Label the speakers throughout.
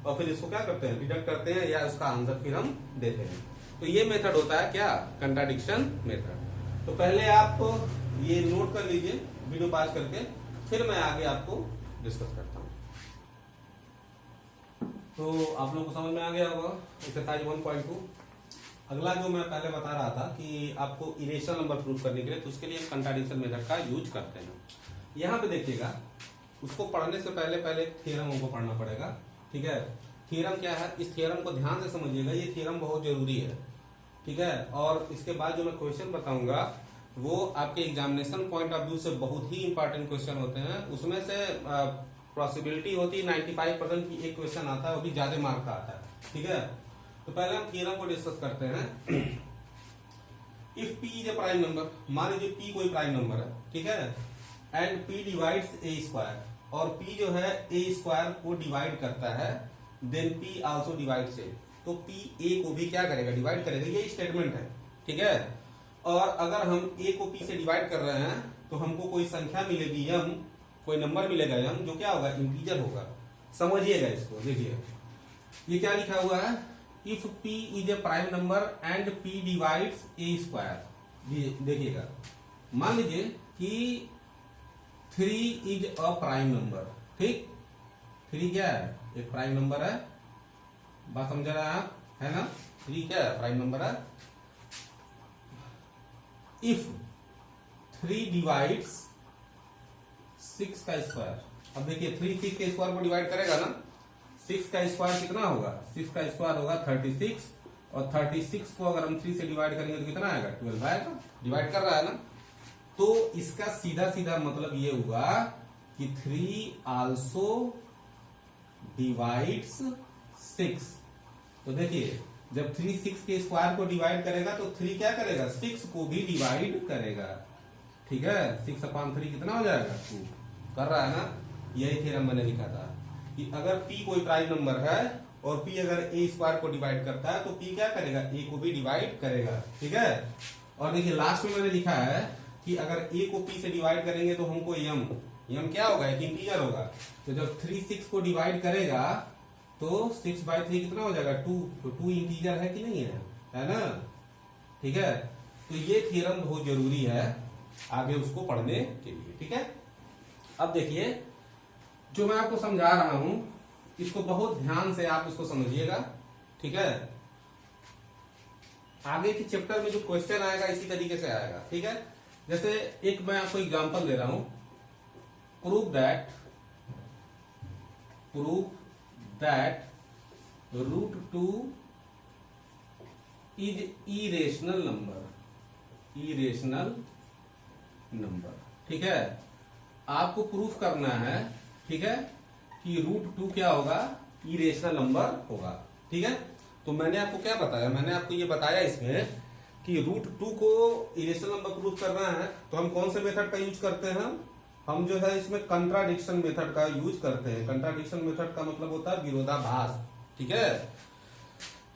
Speaker 1: और फिर इसको क्या करते हैं, डिडक्ट करते हैं या उसका आंसर फिर हम देते हैं। तो ये मेथड होता है क्या, कंट्राडिक्शन मेथड। तो पहले आप ये नोट कर लीजिए वीडियो पास करके, फिर मैं आगे आपको डिस्कस करता हूँ। तो आप लोगों को समझ में आ गया होगा एक्सरसाइज 1.2। अगला जो मैं पहले बता रहा था कि आपको इरेशनल नंबर प्रूव करने के लिए, तो उसके लिए कंट्राडिक्शन मेथड का यूज करते हैं। यहाँ पे देखिएगा, उसको पढ़ने से पहले पहले थ्योरम हमको पढ़ना पड़ेगा, ठीक है। थ्योरम क्या है, इस थ्योरम को ध्यान से समझिएगा, ये थ्योरम बहुत जरूरी है, ठीक है। और इसके बाद जो मैं क्वेश्चन बताऊंगा वो आपके एग्जामिनेशन पॉइंट ऑफ व्यू से बहुत ही इंपॉर्टेंट क्वेश्चन होते हैं। उसमें से पॉसिबिलिटी होती है 95% की एक क्वेश्चन आता है, वो भी ज्यादा मार्क का आता है, ठीक है। तो पहले हम थ्योरम को डिस्कस करते हैं। If P is a prime number, मान लीजिए पी कोई प्राइम नंबर है, ठीक है, and P divides A square, और पी जो है ए स्क्वायर को डिवाइड करता है, देन पी आल्सो डिवाइड्स ए, तो पी ए को भी क्या करेगा, डिवाइड करेगा, ये स्टेटमेंट है, ठीक है। और अगर हम ए को पी से डिवाइड कर रहे हैं तो हमको कोई संख्या मिलेगी यम, कोई नंबर मिलेगा यम, जो क्या होगा, इंटीजर होगा। समझिएगा इसको, देखिए ये क्या लिखा हुआ है, if P is a prime number and P divides A square. देखिएगा, मान लीजिए कि 3 इज अ प्राइम नंबर, ठीक, 3 क्या है, एक प्राइम नंबर है, बात समझ रहे हैं आप, है ना। 3 क्या है, प्राइम नंबर है। इफ 3 डिवाइड्स 6 का स्क्वायर, अब देखिए 3 6 के स्क्वायर को डिवाइड करेगा ना, 6 का स्क्वायर कितना होगा, 6 का स्क्वायर होगा 36, और 36 को अगर हम 3 से डिवाइड करेंगे तो कितना आएगा, 12 आएगा, डिवाइड कर रहा है ना। तो इसका सीधा सीधा मतलब ये हुआ कि 3 आल्सो डिवाइड्स 6। तो देखिए जब 3 6 के स्क्वायर को डिवाइड करेगा तो 3 क्या करेगा, 6 को भी डिवाइड करेगा, ठीक है। 6/3 कितना हो जाएगा, 2 कर रहा है ना। यही थ्योरम मैंने लिखा था कि अगर p कोई प्राइम नंबर है और p अगर a स्क्वायर को डिवाइड करता है तो p क्या करेगा, a को भी डिवाइड करेगा, ठीक है। और देखिए लास्ट में मैंने लिखा है कि अगर a को p से डिवाइड करेंगे तो हमको यम क्या होगा, एक इंटीजर होगा। तो जब 3 6 को डिवाइड करेगा तो 6/3 कितना हो जाएगा, 2, तो 2 इंटीजर है कि नहीं है ना, ठीक है। तो ये थ्योरम बहुत जरूरी है आगे उसको पढ़ने के लिए, ठीक है। अब देखिए जो मैं आपको समझा रहा हूं इसको बहुत ध्यान से आप इसको समझिएगा, ठीक है। आगे के चैप्टर में जो क्वेश्चन आएगा इसी तरीके से आएगा, ठीक है। जैसे एक मैं आपको एग्जांपल दे रहा हूं, prove that √2 is irrational number, ठीक है। आपको प्रूफ करना है, ठीक है, कि √2 क्या होगा, इरेशनल नंबर होगा, ठीक है। तो मैंने आपको क्या बताया, मैंने आपको ये बताया इसमें कि √2 को इरेशनल नंबर प्रूफ करना है तो हम कौन से मेथड का यूज करते हैं, हम जो है इसमें कंट्राडिक्शन मेथड का यूज करते हैं। कंट्राडिक्शन मेथड का मतलब होता है विरोधाभास, ठीक है,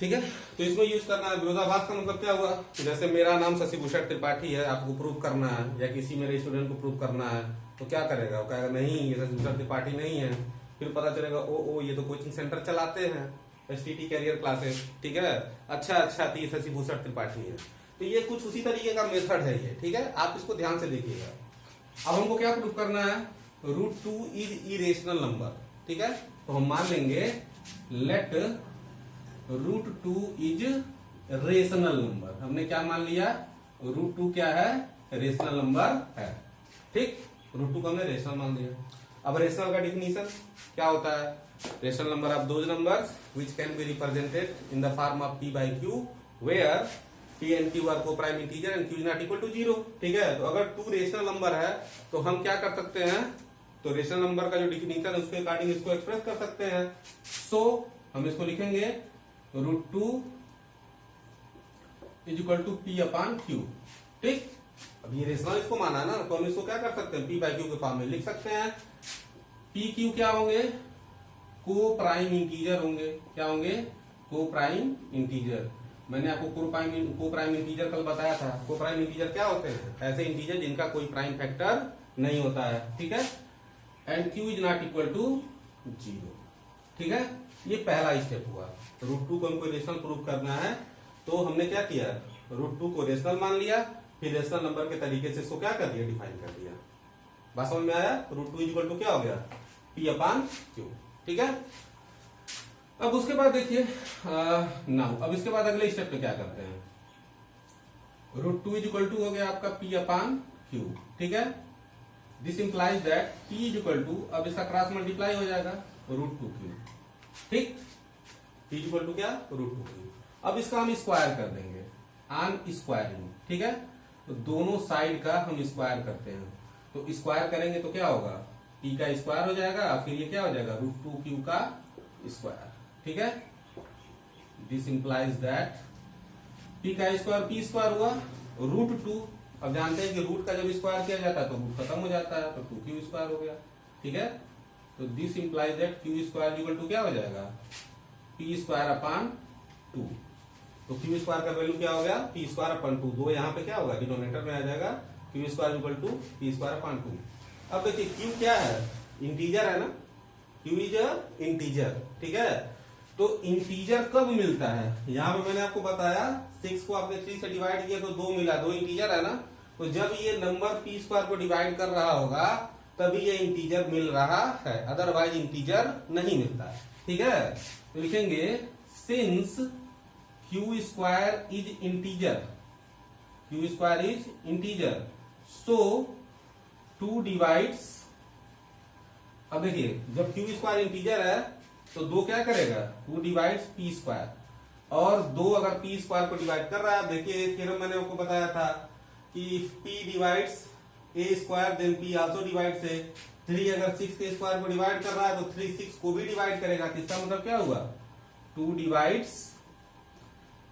Speaker 1: ठीक है। तो इसमें यूज करना है। विरोधाभास का मतलब क्या हुआ, जैसे मेरा नाम शशिभूषण त्रिपाठी है, आपको प्रूव करना है या किसी मेरे स्टूडेंट को प्रूव करना है तो क्या करेगा, वो कहेगा नहीं ये शशिभूषण त्रिपाठी नहीं है, फिर पता चलेगा ओ ये तो कोचिंग सेंटर चलाते हैं, STT कैरियर क्लासेस, ठीक है, अच्छा तो ये शशिभूषण त्रिपाठी है। तो ये कुछ उसी तरीके का मेथड है ये, ठीक है। आप इसको ध्यान से देखिएगा। अब हमको क्या प्रूफ करना है, √2 इज इरेशनल नंबर, ठीक है। तो हम मान लेंगे लेट √2 इज रेशनल नंबर। हमने क्या मान लिया, √2 क्या है, रेशनल नंबर है, ठीक। √2 को हमने रेशनल मान लिया। अब रेशनल का डिफिनीशन क्या होता है, rational number of those numbers which can be represented in the form of p/q where p and q are coprime integer and q is not equal to 0, ठीक है। तो अगर 2 रेशनल नंबर है तो हम क्या कर सकते हैं, तो रेशनल नंबर का जो डिफिनीशन है उसके अकॉर्डिंग इसको एक्सप्रेस कर सकते हैं। सो हम इसको लिखेंगे √2 इज इक्वल टू p/q, ठीक। अब ये रेशनल इसको माना ना, तो हम इसको क्या कर सकते हैं, p/q के फॉर्म में लिख सकते हैं। p/q क्या होंगे, को प्राइम इंटीजर होंगे, क्या होंगे, को प्राइम इंटीजर। मैंने आपको को प्राइम इंटीजर कल बताया था। को प्राइम इंटीजर क्या होते हैं, ऐसे इंटीजर जिनका कोई प्राइम फैक्टर नहीं होता है, ठीक है। And q is not equal to 0, ठीक है। ये पहला स्टेप हुआ। √2 को हमको रेशनल प्रूफ करना है, तो हमने क्या किया, √2 को रेशनल मान लिया, फिर रेशनल नंबर के तरीके से इसको क्या कर दिया, डिफाइन कर दिया। बात समझ में आया। √2 इक्वल टू क्या हो गया, P/Q। ठीक है। अब उसके बाद देखिए नाउ, अब इसके बाद अगले स्टेप पे क्या करते हैं, √2 इक्वल टू हो गया आपका P/Q। ठीक है। This implies that P equal to, अब इसका क्रॉस मल्टीप्लाई हो जाएगा √2Q। ठीक, P इक्वल टू क्या, √2Q। अब इसका हम स्क्वायर कर देंगे, ऑन स्क्वायरिंग। ठीक है, तो दोनों साइड का हम स्क्वायर करते हैं, तो स्क्वायर करेंगे तो क्या होगा, P का स्क्वायर हो जाएगा, फिर ये क्या हो जाएगा, √2Q का स्क्वायर। ठीक है। दिस इंप्लाइज दैट P का स्क्वायर P स्क्वायर हुआ, √2, अब जानते हैं कि रूट का जब स्क्वायर किया जाता है तो रूट खत्म हो जाता है, तो 2Q स्क्वायर हो गया। ठीक है। तो this implies that Q square equal to क्या हो जाएगा, P²/2। तो Q स्क्वायर का वैल्यू क्या हो गया, P²/2। दो यहाँ पे क्या होगा, डिनोमिनेटर में आ जाएगा, Q square equal to P²/2। अब देखिए Q क्या है, इंटीजर है ना, Q इज इंटीजर। ठीक है। तो इंटीजर कब मिलता है, यहां पे मैंने आपको बताया 6 को आपने 3 से डिवाइड किया तो 2 मिला, 2 इंटीजर है ना, तो जब ये नंबर P² को डिवाइड कर रहा होगा तभी ये इंटीजर मिल रहा है, अदरवाइज इंटीजर नहीं मिलता है। ठीक है। तो लिखेंगे since Q² is integer, Q² is integer, so 2 divides. अब देखिए जब Q² इंटीजर है तो 2 क्या करेगा, 2 डिवाइड्स P², और 2 अगर P² को डिवाइड कर रहा है, देखिए थ्योरम मैंने आपको बताया था कि P divides A² then P also divides A। 3 अगर 6 के स्क्वायर को डिवाइड कर रहा है तो 3 6 को भी डिवाइड करेगा, इसका मतलब क्या हुआ, 2 डिवाइड्स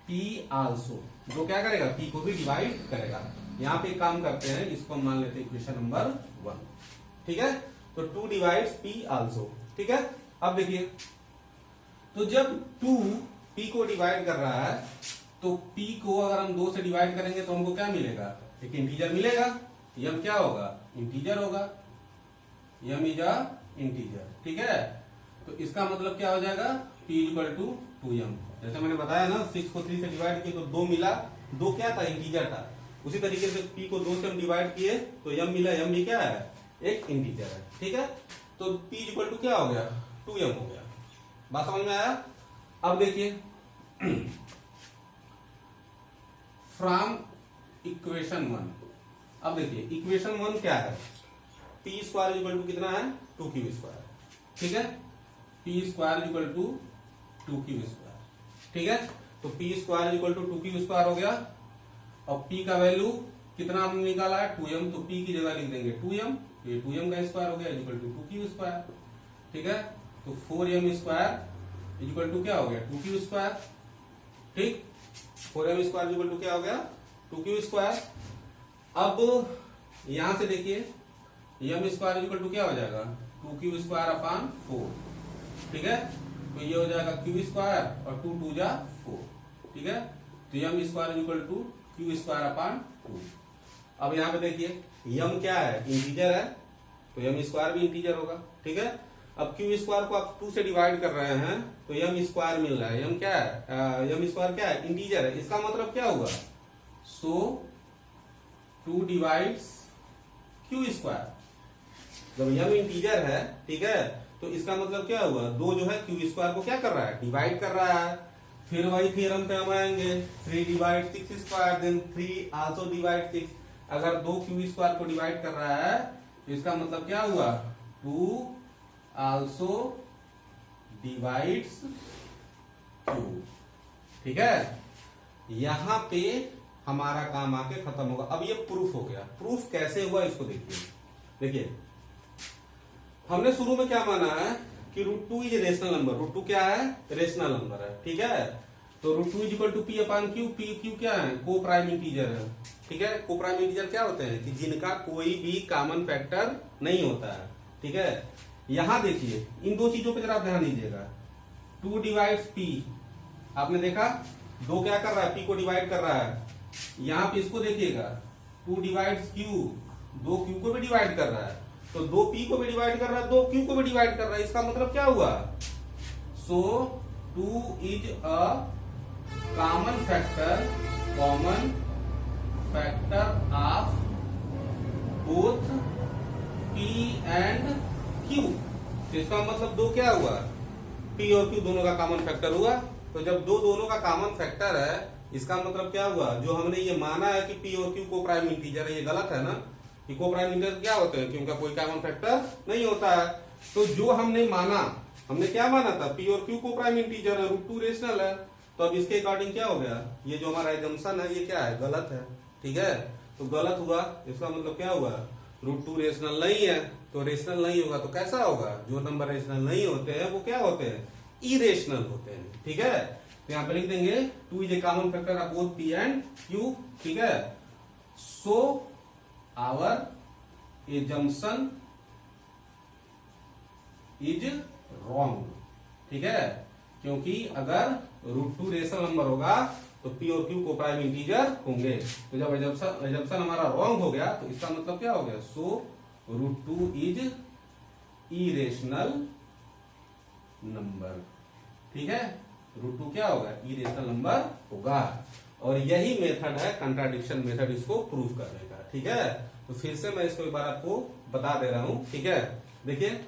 Speaker 1: P आल्सो, जो क्या करेगा, P को भी डिवाइड करेगा। यहाँ पे काम करते हैं, इसको हम मान लेते हैं इक्वेशन नंबर 1। ठीक है। तो 2 डिवाइड्स P आल्सो। ठीक है। अब देखिए, तो जब 2 P को डिवाइड कर रहा है तो P को अगर हम 2 से डिवाइड करेंगे तो हमको क्या मिलेगा, एक इंटीजर मिलेगा, यम क्या होगा, इंटीजर होगा, यम इज अ इंटीजर। ठीक है। तो इसका मतलब क्या हो जाएगा, P इक्वल टू 2m। जैसे मैंने बताया ना, 6 को 3 से डिवाइड किए तो 2 मिला, 2 क्या था, इंटीजर था। उसी तरीके से P को 2 से हम डिवाइड किए तो यम मिला, यम भी क्या है, एक इंटीजर है। ठीक है। तो P इक्वल टू क्या हो गया, 2m हो गया। बात समझ में आया। अब देखिए फ्रॉम इक्वेशन 1, अब देखिए इक्वेशन 1 क्या है, P² इक्वल टू कितना है, 2Q²। ठीक है। P² equal to 2Q²। ठीक है। तो P² इक्वल टू 2Q² हो गया, और P का वैल्यू कितना हमने निकाला है, 2m, तो P की जगह लिख देंगे 2m, तो ये 2m का स्क्वायर हो गया इक्वल टू 2Q²। ठीक है। तो 4m² इक्वल टू क्या हो गया, 2Q²। ठीक, 4m² इक्वल टू क्या हो गया, 2Q²। अब यहां से देखिए m² इक्वल टू क्या हो जाएगा, 2Q²/4। ठीक है। तो ये हो जाएगा Q² और 2 2 जा 4। ठीक है। तो m² इक्वल टू Q²/2। अब यहां पे देखिए m क्या है, इंटीजर है, तो m² भी इंटीजर होगा। ठीक है। अब Q² को आप 2 से डिवाइड कर रहे हैं तो m² मिल रहा है, m क्या है, m² क्या है, इंटीजर है। इसका मतलब क्या हुआ, सो 2 डिवाइड्स Q²। जब m इंटीजर है, ठीक है, तो इसका मतलब क्या हुआ, 2 जो है Q² को क्या कर रहा है, डिवाइड कर रहा है। फिर वही थ्योरम पे हम आएंगे, 3 डिवाइड 6² देन 3 आल्सो डिवाइड 6। अगर 2 Q² को डिवाइड कर रहा है तो इसका मतलब क्या हुआ, 2 आल्सो डिवाइड्स Q। ठीक है। यहां पे हमारा काम आके खत्म होगा। अब ये प्रूफ हो गया। प्रूफ कैसे हुआ इसको देखिए। देखिए हमने शुरू में क्या माना है कि √2 इज रेशनल नंबर। √2 क्या है, रेशनल नंबर है। ठीक है। तो √2 is equal to P/Q। Q क्या है, को प्राइम इंटीजर है। ठीक है। को प्राइम इंटीजर क्या होते हैं, कि जिनका कोई भी कॉमन फैक्टर नहीं होता है। ठीक है। यहां देखिए इन 2 चीजों पे जरा ध्यान दीजिएगा, 2 डिवाइड्स P, आपने देखा 2 क्या कर रहा है, P को डिवाइड कर रहा है। यहां पे इसको देखिएगा, 2 डिवाइड्स Q, 2 Q को भी डिवाइड कर रहा है, तो 2 P को भी डिवाइड कर रहा है, 2 Q को भी डिवाइड कर रहा है। इसका मतलब क्या हुआ, सो 2 is a common factor of both P and Q। तो इसका मतलब दो क्या हुआ, P और Q दोनों का कॉमन फैक्टर हुआ। तो जब दो दोनों का कॉमन फैक्टर है, इसका मतलब क्या हुआ, जो हमने ये माना है कि P और Q को प्राइम इंटीजर है, ये गलत है ना। कि को प्राइम इंटीजर क्या होते हैं, क्योंकि कोई कॉमन फैक्टर नहीं होता है। तो जो हमने माना, हमने क्या माना था, P और Q को प्राइम इंटीजर है, √2 रेशनल है। तो अब इसके अकॉर्डिंग क्या हो गया, ये जो हमारा एजम्पशन है ये क्या है, गलत है। ठीक है, तो गलत हुआ, इसका मतलब क्या हुआ, √2 रेशनल नहीं है। तो रेशनल नहीं होगा तो कैसा होगा, जो नंबर रेशनल नहीं होते हैं वो क्या होते हैं, इरेशनल होते हैं। ठीक है, तो यहां पे लिख देंगे 2 is a common factor of both P and Q। ठीक है, so our assumption is wrong. ठीक है, क्योंकि अगर √2 रेशनल नंबर होगा तो P और Q को प्राइम इंटीजर होंगे। तो जब एजम्पशन हमारा रॉन्ग हो गया तो इसका मतलब क्या हो गया, सो √2 इज इरेशनल नंबर। ठीक है, √2 क्या होगा, इरेशनल नंबर होगा। और यही मेथड है कंट्राडिक्शन मेथड, इसको प्रूव करने का। ठीक है, तो फिर से मैं इसको एक बार आपको बता दे रहा हूं। ठीक है, देखिए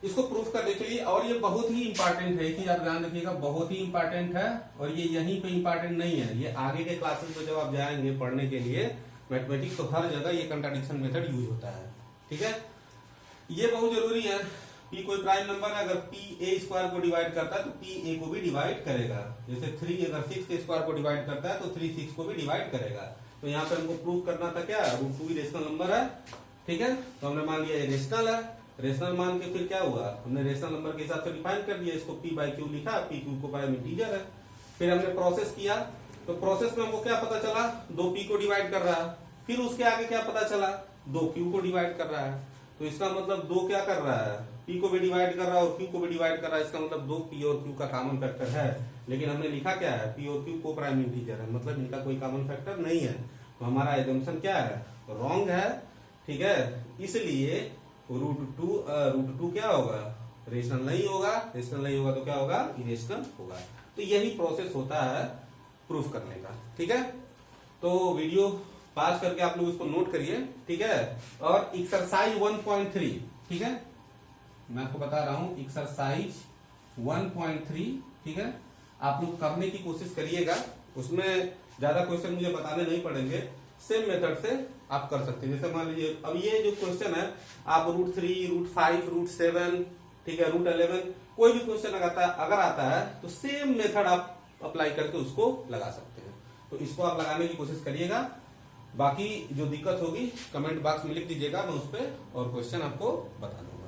Speaker 1: इसको प्रूफ करने के लिए, और ये बहुत ही इंपॉर्टेंट है, कि आप ध्यान रखिएगा, बहुत ही इंपॉर्टेंट है। और ये यहीं पे इंपॉर्टेंट नहीं है, ये आगे के क्लासेस में जब आप जाएंगे पढ़ने के लिए मैथमेटिक्स, तो हर जगह ये कंट्राडिक्शन मेथड यूज होता है। ठीक है, ये बहुत जरूरी है। P कोई प्राइम नंबर है, अगर P a स्क्वायर को डिवाइड करता है तो P a को भी डिवाइड करेगा। जैसे 3 अगर 6 के स्क्वायर को डिवाइड करता है तो 3 6 को भी डिवाइड करेगा। तो यहाँ पे हमको प्रूव करना था क्या, √2 रेशनल नंबर है। ठीक है, तो हमने मान लिया ये रेशनल है। रेशनल मान के फिर क्या हुआ, हमने रेशनल नंबर के हिसाब से डिफाइन कर दिया, इसको P/Q लिखा, P Q को प्राइम इंटीजर है। फिर हमने प्रोसेस किया, तो प्रोसेस में हमको क्या पता चला, 2P को डिवाइड कर रहा है। फिर उसके आगे क्या पता चला, 2Q को डिवाइड कर रहा है। तो इसका मतलब 2 क्या कर रहा है, P को भी डिवाइड कर रहा है और Q को भी डिवाइड कर रहा है। इसका मतलब 2 P और Q का कॉमन फैक्टर है। लेकिन हमने लिखा क्या है, P और Q को प्राइम इंटीजर है, मतलब इनका कोई कॉमन फैक्टर नहीं है। तो हमारा एजम्पशन क्या है, रॉन्ग है। ठीक है, इसलिए √2 क्या होगा, रेशनल नहीं होगा। रेशनल नहीं होगा तो क्या होगा, इरेशनल होगा। तो यही प्रोसेस होता है प्रूफ करने का। ठीक है, तो वीडियो पास करके आप लोग इसको नोट करिए। ठीक है, और एक्सरसाइज 1.3, ठीक है, मैं आपको बता रहा हूं एक्सरसाइज 1.3। ठीक है, आप लोग करने की कोशिश करिएगा, उसमें ज्यादा क्वेश्चन मुझे बताने नहीं पड़ेंगे, सेम मेथड से आप कर सकते हैं। जैसे मान लीजिए अब ये जो क्वेश्चन है, आप √3 √5 √7, ठीक है, √11, कोई भी क्वेश्चन अगर आता है तो सेम मेथड आप अप्लाई करके उसको लगा सकते हैं। तो इसको आप लगाने की कोशिश करिएगा। बाकी जो दिक्कत होगी कमेंट बॉक्स में लिख दीजिएगा, मैं उस पर और क्वेश्चन आपको बता दूंगा।